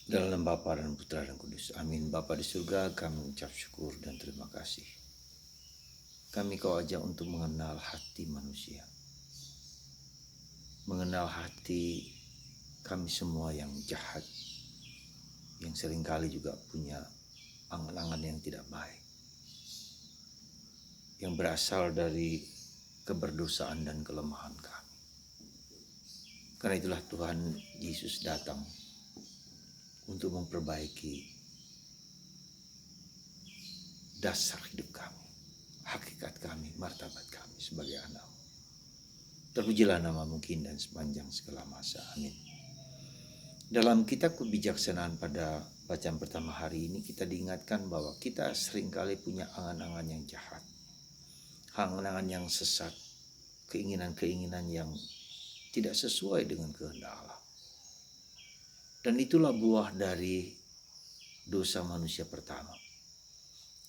Dalam nama Bapa dan Putra dan Kudus. Amin. Bapa di surga, kami mengucap syukur dan terima kasih. Kami kau ajak untuk mengenal hati manusia. Mengenal hati kami semua yang jahat. Yang seringkali juga punya angan-angan yang tidak baik. Yang berasal dari keberdosaan dan kelemahan kami. Karena itulah Tuhan Yesus datang untuk memperbaiki dasar hidup kami, hakikat kami, martabat kami sebagai anak. Terpujilah namamu kini dan sepanjang segala masa. Amin. Dalam kitab kebijaksanaan pada bacaan pertama hari ini kita diingatkan bahwa kita seringkali punya angan-angan yang jahat, angan-angan yang sesat, keinginan-keinginan yang tidak sesuai dengan kehendak Allah. Dan itulah buah dari dosa manusia pertama.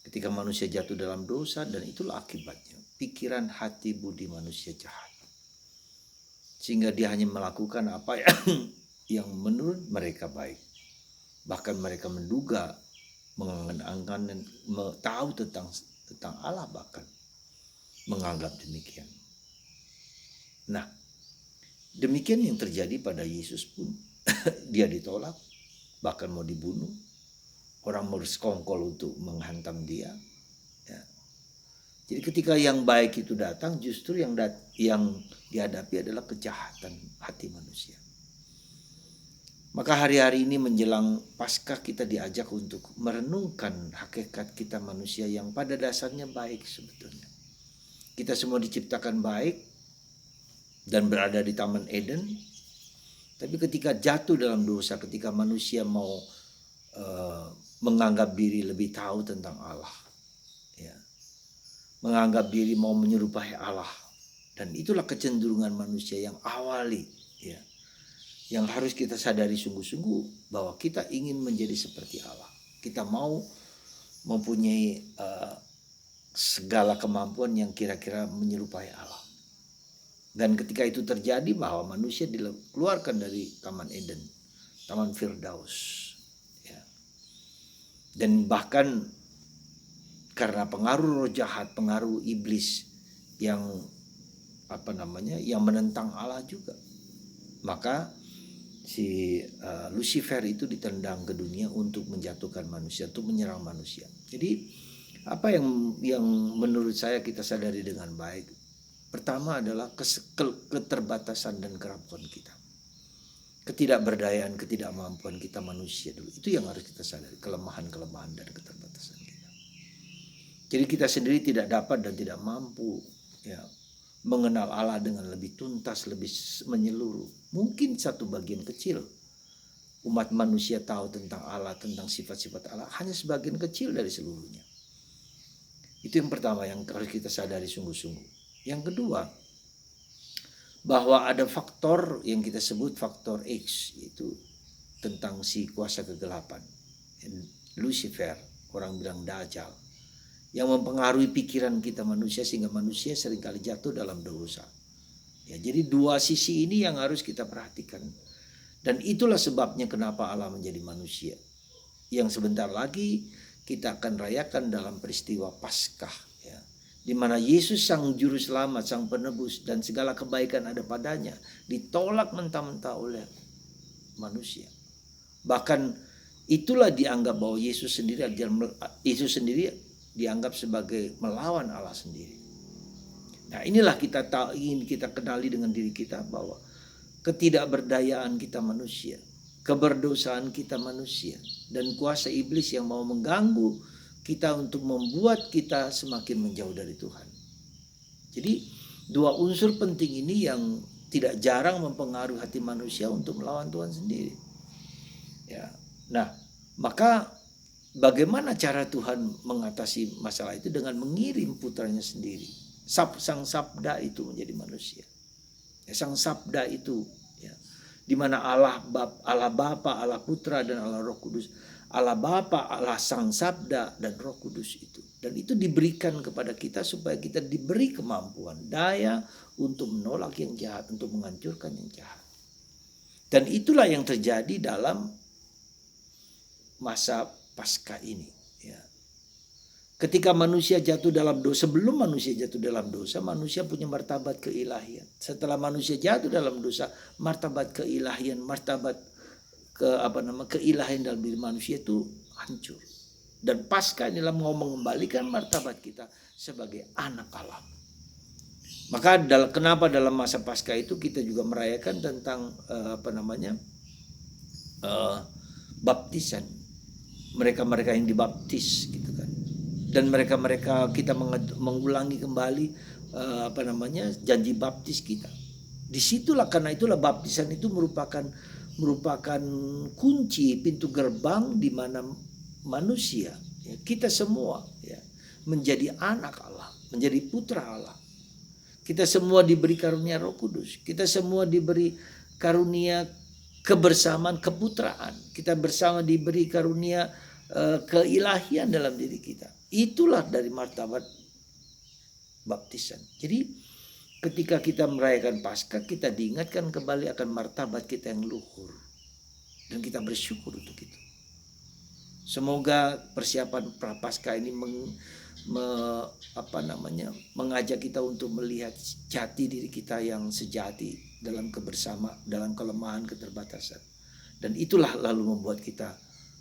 Ketika manusia jatuh dalam dosa, dan itulah akibatnya. Pikiran, hati, budi manusia jahat. Sehingga dia hanya melakukan apa yang menurut mereka baik. Bahkan mereka menduga, mengangan-angan dan tahu tentang Allah, bahkan menganggap demikian. Nah, demikian yang terjadi pada Yesus pun. Dia ditolak, bahkan mau dibunuh. Orang mau bersekongkol untuk menghantam dia. Ya. Jadi ketika yang baik itu datang, justru yang dihadapi adalah kejahatan hati manusia. Maka hari-hari ini menjelang Paskah kita diajak untuk merenungkan hakikat kita manusia yang pada dasarnya baik sebetulnya. Kita semua diciptakan baik dan berada di Taman Eden. Tapi ketika jatuh dalam dosa, ketika manusia mau menganggap diri lebih tahu tentang Allah, ya, menganggap diri mau menyerupai Allah, dan itulah kecenderungan manusia yang awali, ya, yang harus kita sadari sungguh-sungguh bahwa kita ingin menjadi seperti Allah. Kita mau mempunyai segala kemampuan yang kira-kira menyerupai Allah. Dan ketika itu terjadi bahwa manusia dikeluarkan dari Taman Eden, Taman Firdaus, ya. Dan bahkan karena pengaruh roh jahat, pengaruh iblis yang yang menentang Allah juga, maka si Lucifer itu ditendang ke dunia untuk menjatuhkan manusia, untuk menyerang manusia. Jadi apa yang menurut saya kita sadari dengan baik, pertama adalah keterbatasan dan kerapuan kita. Ketidakberdayaan, ketidakmampuan kita manusia dulu. Itu yang harus kita sadari, kelemahan-kelemahan dan keterbatasan kita. Jadi kita sendiri tidak dapat dan tidak mampu, ya, mengenal Allah dengan lebih tuntas, lebih menyeluruh. Mungkin satu bagian kecil umat manusia tahu tentang Allah, tentang sifat-sifat Allah, hanya sebagian kecil dari seluruhnya. Itu yang pertama yang harus kita sadari sungguh-sungguh. Yang kedua, bahwa ada faktor yang kita sebut faktor X, yaitu tentang si kuasa kegelapan, Lucifer, orang bilang Dajjal, yang mempengaruhi pikiran kita manusia sehingga manusia seringkali jatuh dalam dosa. Ya, jadi dua sisi ini yang harus kita perhatikan. Dan itulah sebabnya kenapa Allah menjadi manusia. Yang sebentar lagi kita akan rayakan dalam peristiwa Paskah, ya, di mana Yesus sang juru selamat, sang penebus dan segala kebaikan ada padanya ditolak mentah-mentah oleh manusia. Bahkan itulah dianggap bahwa Yesus sendiri dianggap sebagai melawan Allah sendiri. Nah, inilah ingin kita kenali dengan diri kita bahwa ketidakberdayaan kita manusia, keberdosaan kita manusia, dan kuasa iblis yang mau mengganggu kita untuk membuat kita semakin menjauh dari Tuhan. Jadi dua unsur penting ini yang tidak jarang mempengaruhi hati manusia untuk melawan Tuhan sendiri. Ya. Nah, maka bagaimana cara Tuhan mengatasi masalah itu? Dengan mengirim putranya sendiri. Sang Sabda itu menjadi manusia. Ya, sang Sabda itu, ya, di mana Allah Bapa, Allah Putra dan Allah Roh Kudus, Allah Bapa, Allah Sang Sabda dan Roh Kudus itu, dan itu diberikan kepada kita supaya kita diberi kemampuan, daya untuk menolak yang jahat, untuk menghancurkan yang jahat. Dan itulah yang terjadi dalam masa Paskah ini, ya. Ketika manusia jatuh dalam dosa, sebelum manusia jatuh dalam dosa, manusia punya martabat keilahian. Setelah manusia jatuh dalam dosa, martabat keilahian, martabat keilahian dalam diri manusia itu hancur. Dan Paskah inilah mau mengembalikan martabat kita sebagai anak Allah. Maka kenapa dalam masa Paskah itu kita juga merayakan tentang baptisan. Mereka-mereka yang dibaptis gitu kan. Dan mereka kita mengulangi kembali janji baptis kita. Disitulah, karena itulah baptisan itu merupakan kunci pintu gerbang di mana manusia, ya, kita semua, ya, menjadi anak Allah, menjadi putra Allah. Kita semua diberi karunia Roh Kudus. Kita semua diberi karunia kebersamaan, keputraan. Kita bersama diberi karunia keilahian dalam diri kita. Itulah dari martabat baptisan. Jadi ketika kita merayakan Paskah, kita diingatkan kembali akan martabat kita yang luhur. Dan kita bersyukur untuk itu. Semoga persiapan Prapaskah ini mengajak kita untuk melihat jati diri kita yang sejati dalam kebersamaan, dalam kelemahan, keterbatasan. Dan itulah lalu membuat kita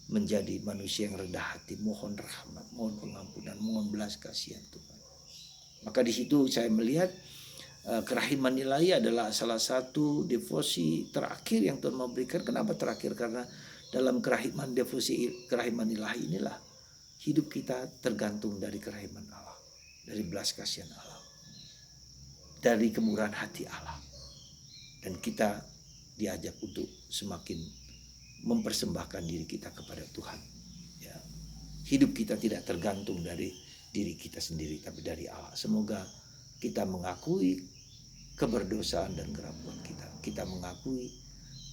menjadi manusia yang rendah hati, mohon rahmat, mohon pengampunan, mohon belas kasihan Tuhan. Maka di situ saya melihat kerahiman ilahi adalah salah satu devosi terakhir yang Tuhan memberikan. Kenapa terakhir? Karena dalam devosi kerahiman ilahi inilah hidup kita tergantung dari kerahiman Allah, dari belas kasihan Allah, dari kemurahan hati Allah. Dan kita diajak untuk semakin mempersembahkan diri kita kepada Tuhan. Ya. Hidup kita tidak tergantung dari diri kita sendiri, tapi dari Allah. Semoga kita mengakui keberdosaan dan kerapuan kita. Kita mengakui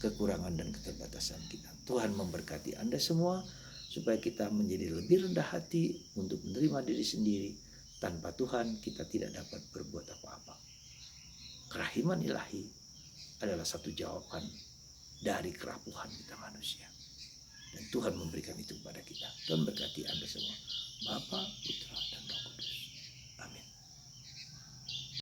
kekurangan dan keterbatasan kita. Tuhan memberkati Anda semua supaya kita menjadi lebih rendah hati untuk menerima diri sendiri. Tanpa Tuhan kita tidak dapat berbuat apa-apa. Kerahiman ilahi adalah satu jawaban dari kerapuhan kita manusia. Dan Tuhan memberikan itu kepada kita. Tuhan berkati Anda semua. Bapa, Putra, dan Roh Kudus.